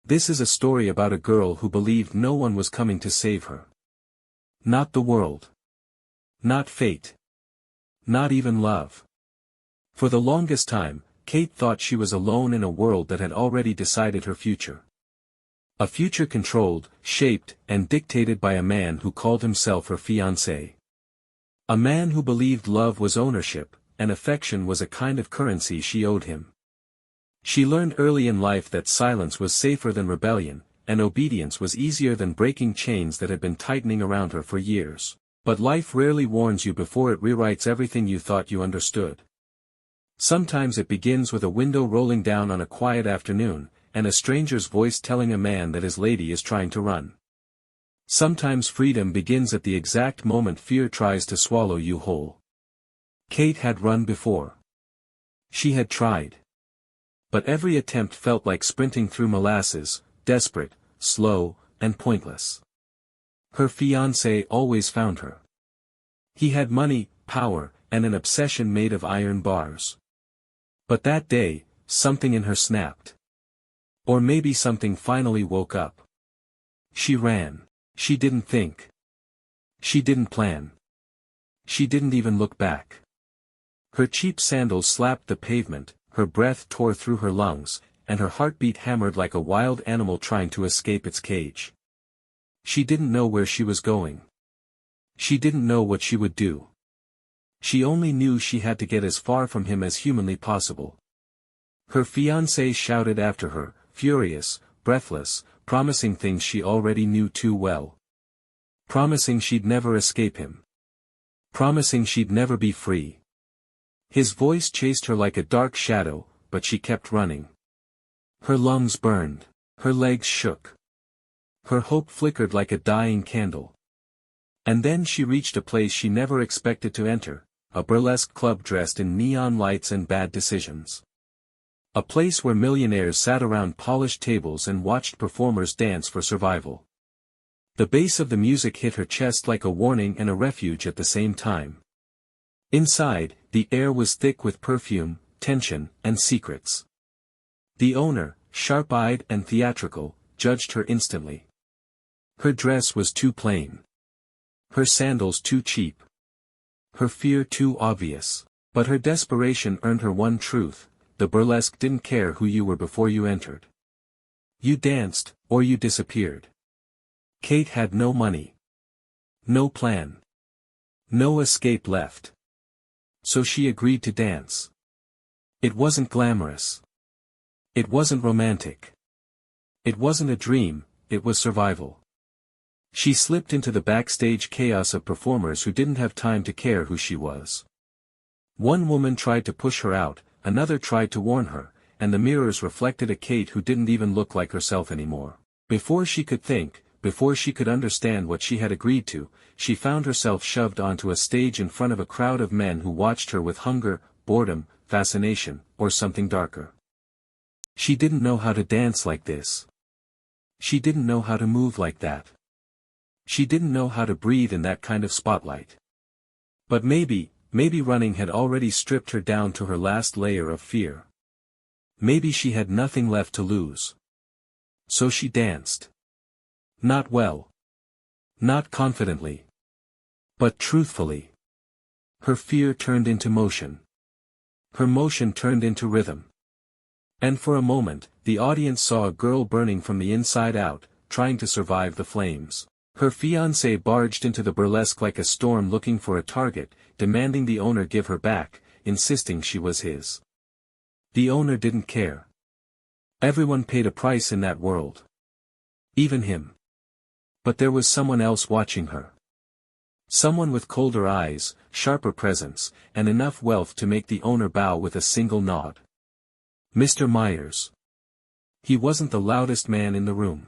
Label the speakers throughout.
Speaker 1: This is a story about a girl who believed no one was coming to save her. Not the world. Not fate. Not even love. For the longest time, Kate thought she was alone in a world that had already decided her future. A future controlled, shaped, and dictated by a man who called himself her fiancé. A man who believed love was ownership, and affection was a kind of currency she owed him. She learned early in life that silence was safer than rebellion, and obedience was easier than breaking chains that had been tightening around her for years. But life rarely warns you before it rewrites everything you thought you understood. Sometimes it begins with a window rolling down on a quiet afternoon, and a stranger's voice telling a man that his lady is trying to run. Sometimes freedom begins at the exact moment fear tries to swallow you whole. Kate had run before. She had tried. But every attempt felt like sprinting through molasses, desperate, slow, and pointless. Her fiancé always found her. He had money, power, and an obsession made of iron bars. But that day, something in her snapped. Or maybe something finally woke up. She ran. She didn't think. She didn't plan. She didn't even look back. Her cheap sandals slapped the pavement, her breath tore through her lungs, and her heartbeat hammered like a wild animal trying to escape its cage. She didn't know where she was going. She didn't know what she would do. She only knew she had to get as far from him as humanly possible. Her fiancé shouted after her, furious, breathless, promising things she already knew too well. Promising she'd never escape him. Promising she'd never be free. His voice chased her like a dark shadow, but she kept running. Her lungs burned. Her legs shook. Her hope flickered like a dying candle. And then she reached a place she never expected to enter, a burlesque club dressed in neon lights and bad decisions. A place where millionaires sat around polished tables and watched performers dance for survival. The bass of the music hit her chest like a warning and a refuge at the same time. Inside, the air was thick with perfume, tension, and secrets. The owner, sharp-eyed and theatrical, judged her instantly. Her dress was too plain. Her sandals too cheap. Her fear too obvious. But her desperation earned her one truth: the burlesque didn't care who you were before you entered. You danced, or you disappeared. Kate had no money. No plan. No escape left. So she agreed to dance. It wasn't glamorous. It wasn't romantic. It wasn't a dream, it was survival. She slipped into the backstage chaos of performers who didn't have time to care who she was. One woman tried to push her out, another tried to warn her, and the mirrors reflected a Kate who didn't even look like herself anymore. Before she could think, before she could understand what she had agreed to, she found herself shoved onto a stage in front of a crowd of men who watched her with hunger, boredom, fascination, or something darker. She didn't know how to dance like this. She didn't know how to move like that. She didn't know how to breathe in that kind of spotlight. But maybe running had already stripped her down to her last layer of fear. Maybe she had nothing left to lose. So she danced. Not well. Not confidently. But truthfully. Her fear turned into motion. Her motion turned into rhythm. And for a moment, the audience saw a girl burning from the inside out, trying to survive the flames. Her fiancé barged into the burlesque like a storm looking for a target, demanding the owner give her back, insisting she was his. The owner didn't care. Everyone paid a price in that world. Even him. But there was someone else watching her. Someone with colder eyes, sharper presence, and enough wealth to make the owner bow with a single nod. Mr. Myers. He wasn't the loudest man in the room.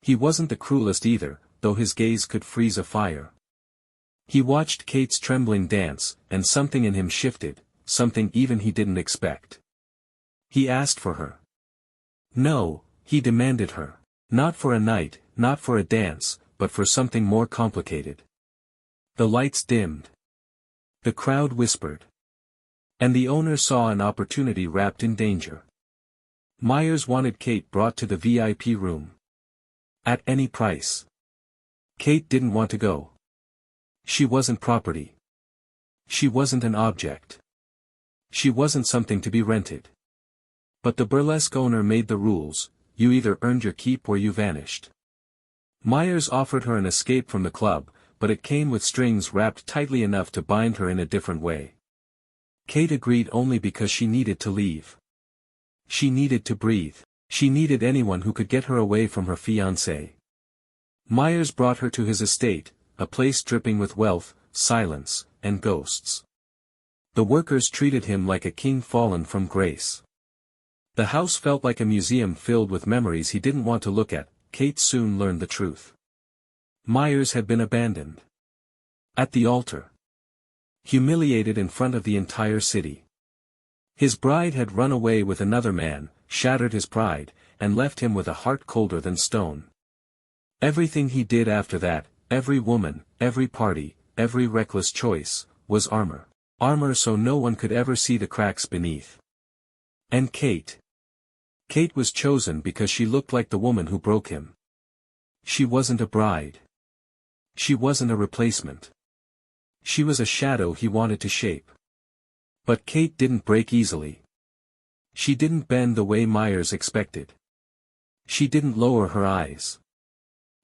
Speaker 1: He wasn't the cruelest either, though his gaze could freeze a fire. He watched Kate's trembling dance, and something in him shifted, something even he didn't expect. He asked for her. No, he demanded her. Not for a night, not for a dance, but for something more complicated. The lights dimmed. The crowd whispered. And the owner saw an opportunity wrapped in danger. Myers wanted Kate brought to the VIP room. At any price. Kate didn't want to go. She wasn't property. She wasn't an object. She wasn't something to be rented. But the burlesque owner made the rules: you either earned your keep or you vanished. Myers offered her an escape from the club, but it came with strings wrapped tightly enough to bind her in a different way. Kate agreed only because she needed to leave. She needed to breathe. She needed anyone who could get her away from her fiancé. Myers brought her to his estate, a place dripping with wealth, silence, and ghosts. The workers treated him like a king fallen from grace. The house felt like a museum filled with memories he didn't want to look at. Kate soon learned the truth. Myers had been abandoned. At the altar. Humiliated in front of the entire city. His bride had run away with another man, shattered his pride, and left him with a heart colder than stone. Everything he did after that, every woman, every party, every reckless choice, was armor. Armor so no one could ever see the cracks beneath. And Kate. Kate was chosen because she looked like the woman who broke him. She wasn't a bride. She wasn't a replacement. She was a shadow he wanted to shape. But Kate didn't break easily. She didn't bend the way Myers expected. She didn't lower her eyes.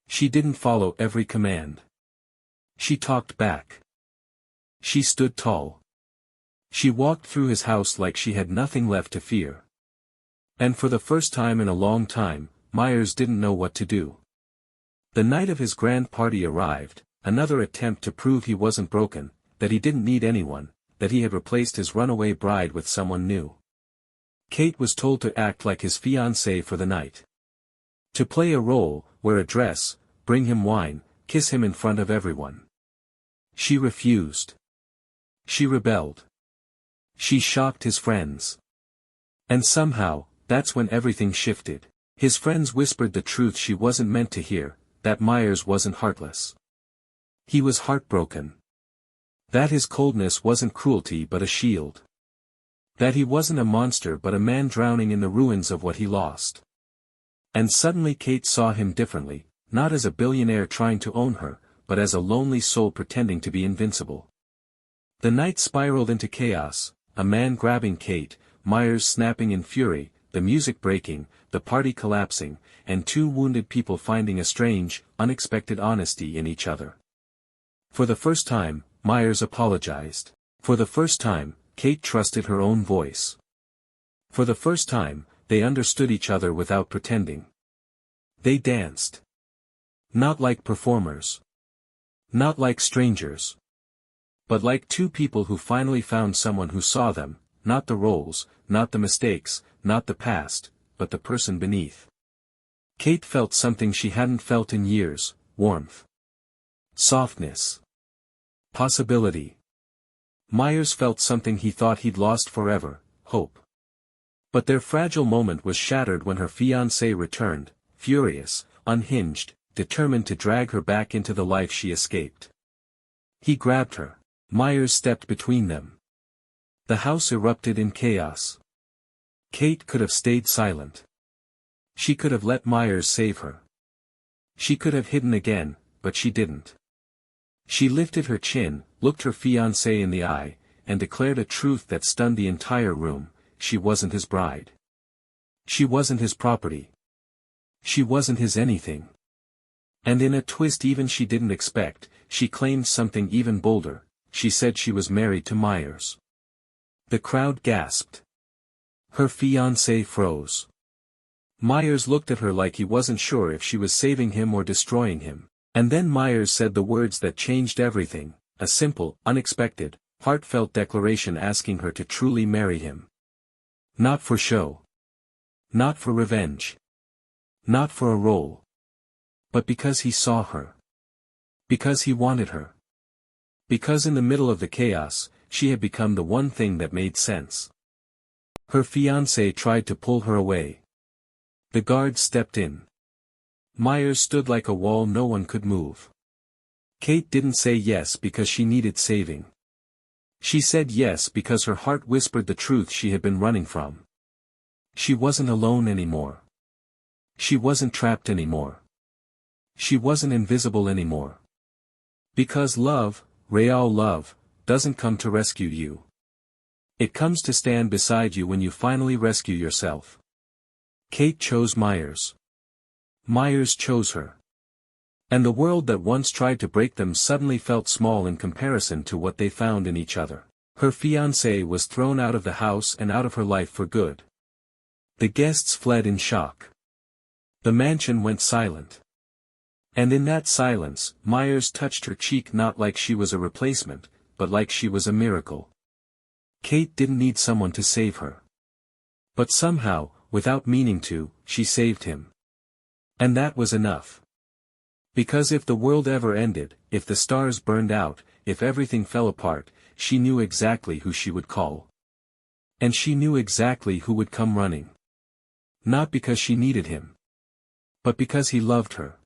Speaker 1: She didn't follow every command. She talked back. She stood tall. She walked through his house like she had nothing left to fear. And for the first time in a long time, Myers didn't know what to do. The night of his grand party arrived, another attempt to prove he wasn't broken, that he didn't need anyone, that he had replaced his runaway bride with someone new. Kate was told to act like his fiancé for the night. To play a role, wear a dress, bring him wine, kiss him in front of everyone. She refused. She rebelled. She shocked his friends. And somehow, that's when everything shifted. His friends whispered the truth she wasn't meant to hear, that Myers wasn't heartless. He was heartbroken. That his coldness wasn't cruelty but a shield. That he wasn't a monster but a man drowning in the ruins of what he lost. And suddenly Kate saw him differently, not as a billionaire trying to own her, but as a lonely soul pretending to be invincible. The night spiraled into chaos, a man grabbing Kate, Myers snapping in fury, the music breaking, the party collapsing, and two wounded people finding a strange, unexpected honesty in each other. For the first time, Myers apologized. For the first time, Kate trusted her own voice. For the first time, they understood each other without pretending. They danced. Not like performers. Not like strangers. But like two people who finally found someone who saw them, not the roles, not the mistakes, not the past, but the person beneath. Kate felt something she hadn't felt in years: warmth. Softness. Possibility. Myers felt something he thought he'd lost forever: hope. But their fragile moment was shattered when her fiancé returned, furious, unhinged, determined to drag her back into the life she escaped. He grabbed her. Myers stepped between them. The house erupted in chaos. Kate could have stayed silent. She could have let Myers save her. She could have hidden again, but she didn't. She lifted her chin, looked her fiancé in the eye, and declared a truth that stunned the entire room: she wasn't his bride. She wasn't his property. She wasn't his anything. And in a twist even she didn't expect, she claimed something even bolder: she said she was married to Myers. The crowd gasped. Her fiancé froze. Myers looked at her like he wasn't sure if she was saving him or destroying him. And then Myers said the words that changed everything, a simple, unexpected, heartfelt declaration asking her to truly marry him. Not for show. Not for revenge. Not for a role. But because he saw her. Because he wanted her. Because in the middle of the chaos, she had become the one thing that made sense. Her fiancé tried to pull her away. The guards stepped in. Myers stood like a wall no one could move. Kate didn't say yes because she needed saving. She said yes because her heart whispered the truth she had been running from. She wasn't alone anymore. She wasn't trapped anymore. She wasn't invisible anymore. Because love, real love, doesn't come to rescue you. It comes to stand beside you when you finally rescue yourself. Kate chose Myers. Myers chose her. And the world that once tried to break them suddenly felt small in comparison to what they found in each other. Her fiancé was thrown out of the house and out of her life for good. The guests fled in shock. The mansion went silent. And in that silence, Myers touched her cheek not like she was a replacement, but like she was a miracle. Kate didn't need someone to save her. But somehow, without meaning to, she saved him. And that was enough. Because if the world ever ended, if the stars burned out, if everything fell apart, she knew exactly who she would call. And she knew exactly who would come running. Not because she needed him. But because he loved her.